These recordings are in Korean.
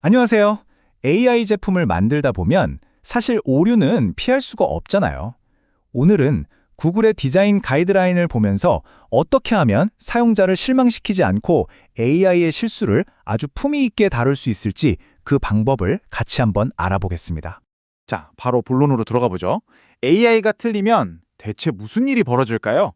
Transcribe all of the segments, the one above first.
안녕하세요. AI 제품을 만들다 보면 사실 오류는 피할 수가 없잖아요. 오늘은 구글의 디자인 가이드라인을 보면서 어떻게 하면 사용자를 실망시키지 않고 AI의 실수를 아주 품위 있게 다룰 수 있을지 그 방법을 같이 한번 알아보겠습니다. 자, 바로 본론으로 들어가 보죠. AI가 틀리면 대체 무슨 일이 벌어질까요?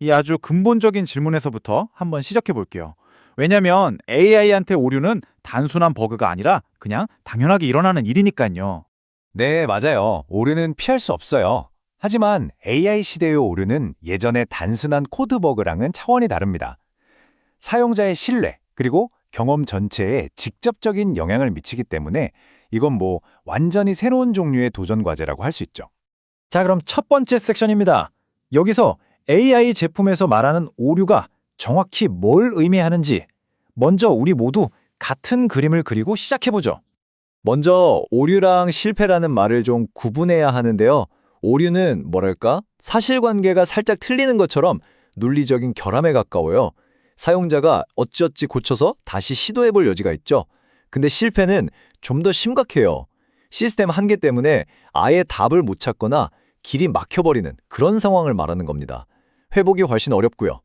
이 아주 근본적인 질문에서부터 한번 시작해 볼게요. 왜냐면 AI한테 오류는 단순한 버그가 아니라 그냥 당연하게 일어나는 일이니까요. 네, 맞아요. 오류는 피할 수 없어요. 하지만 AI 시대의 오류는 예전의 단순한 코드 버그랑은 차원이 다릅니다. 사용자의 신뢰, 그리고 경험 전체에 직접적인 영향을 미치기 때문에 이건 완전히 새로운 종류의 도전 과제라고 할 수 있죠. 자, 그럼 첫 번째 섹션입니다. 여기서 AI 제품에서 말하는 오류가 정확히 뭘 의미하는지 먼저 우리 모두 같은 그림을 그리고 시작해보죠. 먼저 오류랑 실패라는 말을 좀 구분해야 하는데요. 오류는 사실관계가 살짝 틀리는 것처럼 논리적인 결함에 가까워요. 사용자가 어찌어찌 고쳐서 다시 시도해볼 여지가 있죠. 근데 실패는 좀 더 심각해요. 시스템 한계 때문에 아예 답을 못 찾거나 길이 막혀버리는 그런 상황을 말하는 겁니다. 회복이 훨씬 어렵고요.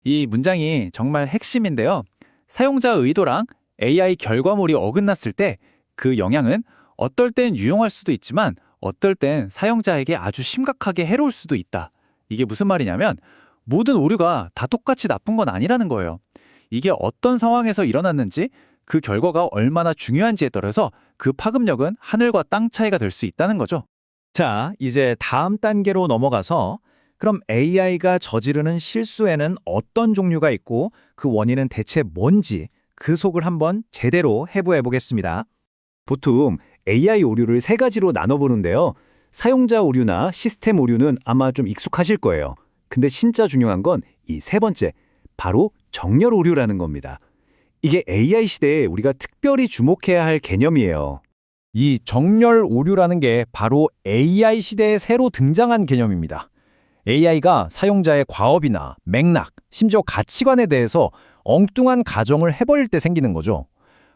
이 문장이 정말 핵심인데요. 사용자 의도랑 AI 결과물이 어긋났을 때 그 영향은 어떨 땐 유용할 수도 있지만 어떨 땐 사용자에게 아주 심각하게 해로울 수도 있다. 이게 무슨 말이냐면 모든 오류가 다 똑같이 나쁜 건 아니라는 거예요. 이게 어떤 상황에서 일어났는지 그 결과가 얼마나 중요한지에 따라서 그 파급력은 하늘과 땅 차이가 될 수 있다는 거죠. 자, 이제 다음 단계로 넘어가서 그럼 AI가 저지르는 실수에는 어떤 종류가 있고 그 원인은 대체 뭔지 그 속을 한번 제대로 해부해 보겠습니다. 보통 AI 오류를 세 가지로 나눠보는데요. 사용자 오류나 시스템 오류는 아마 좀 익숙하실 거예요. 근데 진짜 중요한 건 이 세 번째, 바로 정렬 오류라는 겁니다. 이게 AI 시대에 우리가 특별히 주목해야 할 개념이에요. 이 정렬 오류라는 게 바로 AI 시대에 새로 등장한 개념입니다. AI가 사용자의 과업이나 맥락, 심지어 가치관에 대해서 엉뚱한 가정을 해버릴 때 생기는 거죠.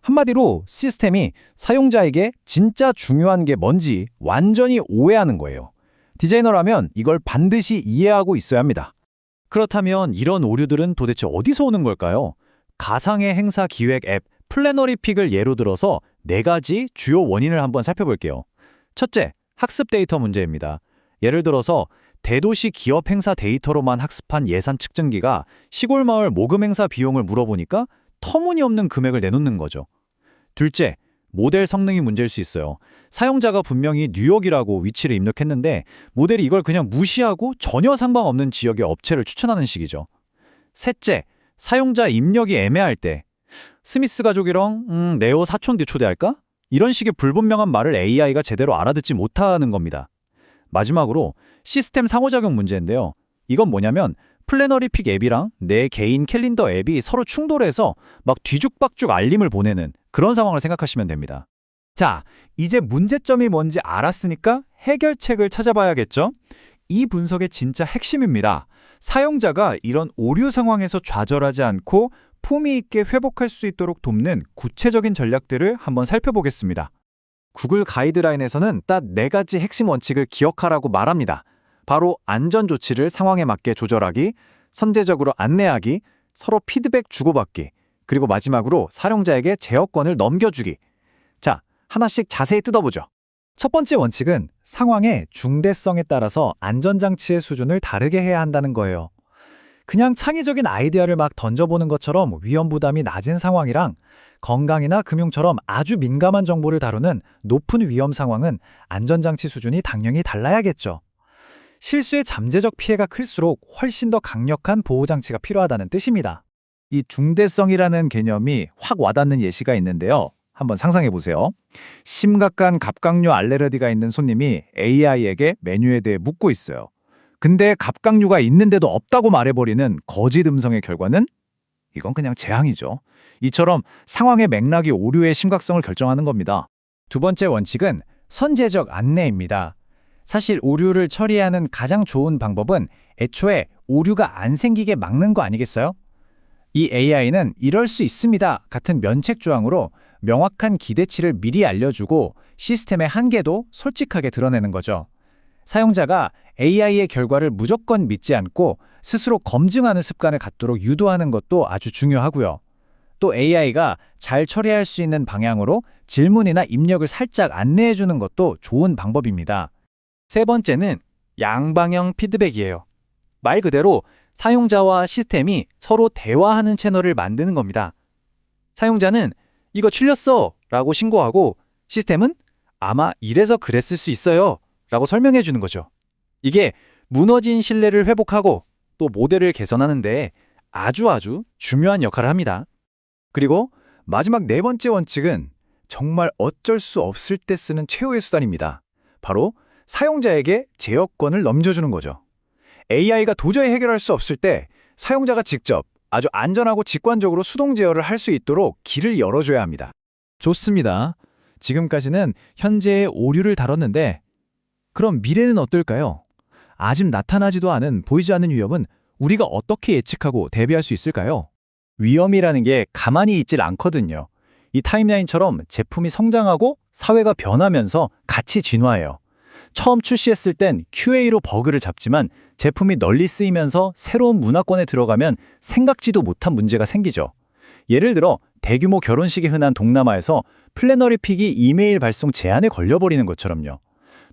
한마디로 시스템이 사용자에게 진짜 중요한 게 뭔지 완전히 오해하는 거예요. 디자이너라면 이걸 반드시 이해하고 있어야 합니다. 그렇다면 이런 오류들은 도대체 어디서 오는 걸까요? 가상의 행사 기획 앱 플래너리픽을 예로 들어서 네 가지 주요 원인을 한번 살펴볼게요. 첫째, 학습 데이터 문제입니다. 예를 들어서 대도시 기업 행사 데이터로만 학습한 예산 측정기가 시골 마을 모금 행사 비용을 물어보니까 터무니없는 금액을 내놓는 거죠. 둘째, 모델 성능이 문제일 수 있어요. 사용자가 분명히 뉴욕이라고 위치를 입력했는데 모델이 이걸 그냥 무시하고 전혀 상관없는 지역의 업체를 추천하는 식이죠. 셋째, 사용자 입력이 애매할 때 스미스 가족이랑 레오 사촌 초대할까? 이런 식의 불분명한 말을 AI가 제대로 알아듣지 못하는 겁니다. 마지막으로 시스템 상호작용 문제인데요. 이건 뭐냐면 플래너리픽 앱이랑 내 개인 캘린더 앱이 서로 충돌해서 막 뒤죽박죽 알림을 보내는 그런 상황을 생각하시면 됩니다. 자, 이제 문제점이 뭔지 알았으니까 해결책을 찾아봐야겠죠? 이 분석의 진짜 핵심입니다. 사용자가 이런 오류 상황에서 좌절하지 않고 품위 있게 회복할 수 있도록 돕는 구체적인 전략들을 한번 살펴보겠습니다. 구글 가이드라인에서는 딱 네 가지 핵심 원칙을 기억하라고 말합니다. 바로 안전 조치를 상황에 맞게 조절하기, 선제적으로 안내하기, 서로 피드백 주고받기, 그리고 마지막으로 사용자에게 제어권을 넘겨주기. 자, 하나씩 자세히 뜯어보죠. 첫 번째 원칙은 상황의 중대성에 따라서 안전장치의 수준을 다르게 해야 한다는 거예요. 그냥 창의적인 아이디어를 막 던져보는 것처럼 위험 부담이 낮은 상황이랑 건강이나 금융처럼 아주 민감한 정보를 다루는 높은 위험 상황은 안전장치 수준이 당연히 달라야겠죠. 실수의 잠재적 피해가 클수록 훨씬 더 강력한 보호장치가 필요하다는 뜻입니다. 이 중대성이라는 개념이 확 와닿는 예시가 있는데요. 한번 상상해 보세요. 심각한 갑각류 알레르기가 있는 손님이 AI에게 메뉴에 대해 묻고 있어요. 근데 갑각류가 있는데도 없다고 말해버리는 거짓 음성의 결과는? 이건 그냥 재앙이죠. 이처럼 상황의 맥락이 오류의 심각성을 결정하는 겁니다. 두 번째 원칙은 선제적 안내입니다. 사실 오류를 처리하는 가장 좋은 방법은 애초에 오류가 안 생기게 막는 거 아니겠어요? 이 AI는 이럴 수 있습니다 같은 면책 조항으로 명확한 기대치를 미리 알려주고 시스템의 한계도 솔직하게 드러내는 거죠. 사용자가 AI의 결과를 무조건 믿지 않고 스스로 검증하는 습관을 갖도록 유도하는 것도 아주 중요하고요. 또 AI가 잘 처리할 수 있는 방향으로 질문이나 입력을 살짝 안내해 주는 것도 좋은 방법입니다. 세 번째는 양방향 피드백이에요. 말 그대로 사용자와 시스템이 서로 대화하는 채널을 만드는 겁니다. 사용자는 이거 틀렸어 라고 신고하고 시스템은 아마 이래서 그랬을 수 있어요 라고 설명해 주는 거죠. 이게 무너진 신뢰를 회복하고 또 모델을 개선하는데 아주 중요한 역할을 합니다. 그리고 마지막 네 번째 원칙은 정말 어쩔 수 없을 때 쓰는 최후의 수단입니다. 바로 사용자에게 제어권을 넘겨주는 거죠. AI가 도저히 해결할 수 없을 때 사용자가 직접 아주 안전하고 직관적으로 수동 제어를 할 수 있도록 길을 열어줘야 합니다. 좋습니다. 지금까지는 현재의 오류를 다뤘는데 그럼 미래는 어떨까요? 아직 나타나지도 않은 보이지 않는 위험은 우리가 어떻게 예측하고 대비할 수 있을까요? 위험이라는 게 가만히 있질 않거든요. 이 타임라인처럼 제품이 성장하고 사회가 변하면서 같이 진화해요. 처음 출시했을 땐 QA로 버그를 잡지만 제품이 널리 쓰이면서 새로운 문화권에 들어가면 생각지도 못한 문제가 생기죠. 예를 들어 대규모 결혼식이 흔한 동남아에서 플래너리 픽이 이메일 발송 제한에 걸려버리는 것처럼요.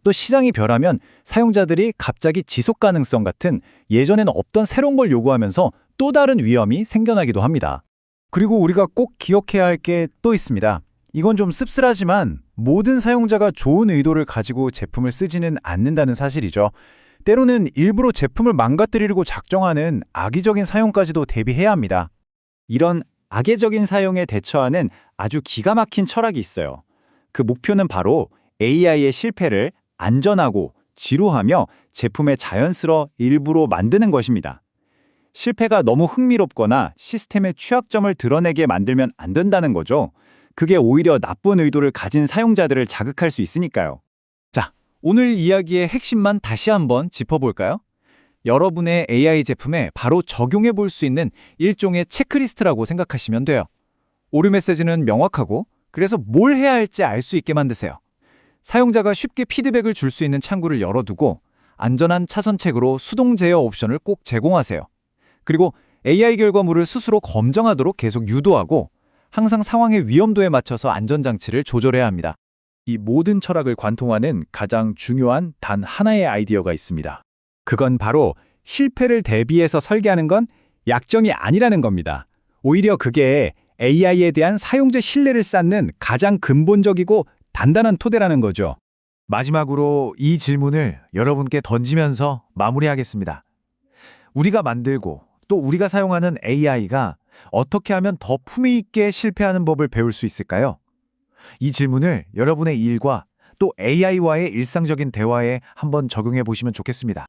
또 시장이 변하면 사용자들이 갑자기 지속 가능성 같은 예전에는 없던 새로운 걸 요구하면서 또 다른 위험이 생겨나기도 합니다. 그리고 우리가 꼭 기억해야 할 게 또 있습니다. 이건 좀 씁쓸하지만 모든 사용자가 좋은 의도를 가지고 제품을 쓰지는 않는다는 사실이죠. 때로는 일부러 제품을 망가뜨리려고 작정하는 악의적인 사용까지도 대비해야 합니다. 이런 악의적인 사용에 대처하는 아주 기가 막힌 철학이 있어요. 그 목표는 바로 AI의 실패를 안전하고 지루하며 제품의 자연스러운 일부로 만드는 것입니다. 실패가 너무 흥미롭거나 시스템의 취약점을 드러내게 만들면 안 된다는 거죠. 그게 오히려 나쁜 의도를 가진 사용자들을 자극할 수 있으니까요. 자, 오늘 이야기의 핵심만 다시 한번 짚어볼까요? 여러분의 AI 제품에 바로 적용해 볼 수 있는 일종의 체크리스트라고 생각하시면 돼요. 오류 메시지는 명확하고 그래서 뭘 해야 할지 알 수 있게 만드세요. 사용자가 쉽게 피드백을 줄 수 있는 창구를 열어두고 안전한 차선책으로 수동 제어 옵션을 꼭 제공하세요. 그리고 AI 결과물을 스스로 검증하도록 계속 유도하고 항상 상황의 위험도에 맞춰서 안전장치를 조절해야 합니다. 이 모든 철학을 관통하는 가장 중요한 단 하나의 아이디어가 있습니다. 그건 바로 실패를 대비해서 설계하는 건 약점이 아니라는 겁니다. 오히려 그게 AI에 대한 사용자 신뢰를 쌓는 가장 근본적이고 단단한 토대라는 거죠. 마지막으로 이 질문을 여러분께 던지면서 마무리하겠습니다. 우리가 만들고 또 우리가 사용하는 AI가 어떻게 하면 더 품위 있게 실패하는 법을 배울 수 있을까요? 이 질문을 여러분의 일과 또 AI와의 일상적인 대화에 한번 적용해 보시면 좋겠습니다.